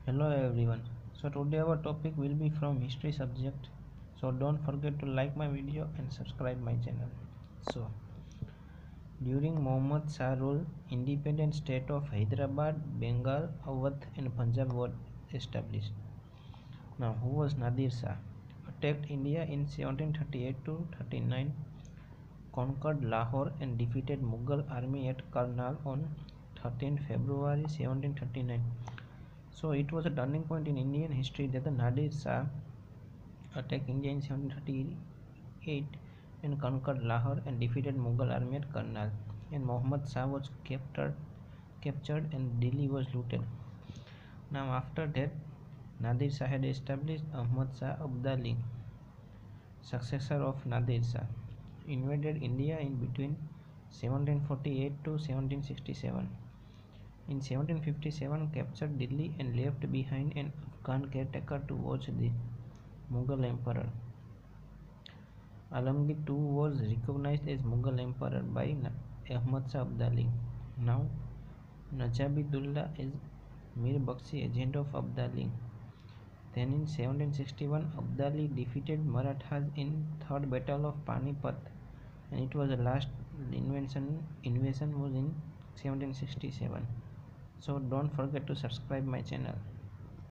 Hello everyone. So today our topic will be from history subject. So don't forget to like my video and subscribe my channel. So during Muhammad Shah rule, independent state of Hyderabad, Bengal, Awadh and Punjab were established. Now who was Nadir Shah? Attacked India in 1738 to 39, conquered Lahore and defeated Mughal army at Karnal on 13 February 1739. So it was a turning point in Indian history that the Nadir Shah attacked India in 1738 and conquered Lahore and defeated Mughal army at Karnal. And Muhammad Shah was captured and Delhi was looted. Now after that, Nadir Shah had established Ahmad Shah Abdali, successor of Nadir Shah, invaded India in between 1748 to 1767. In 1757, captured Delhi and left behind an Afghan caretaker to watch the Mughal emperor. Alamgir too was recognized as Mughal emperor by Ahmad Shah Abdali. Now, Najabullah is Mir Bakshi, agent of Abdali. Then in 1761, Abdali defeated Marathas in Third Battle of Panipat, and it was the last invasion was in 1767. So don't forget to subscribe my channel.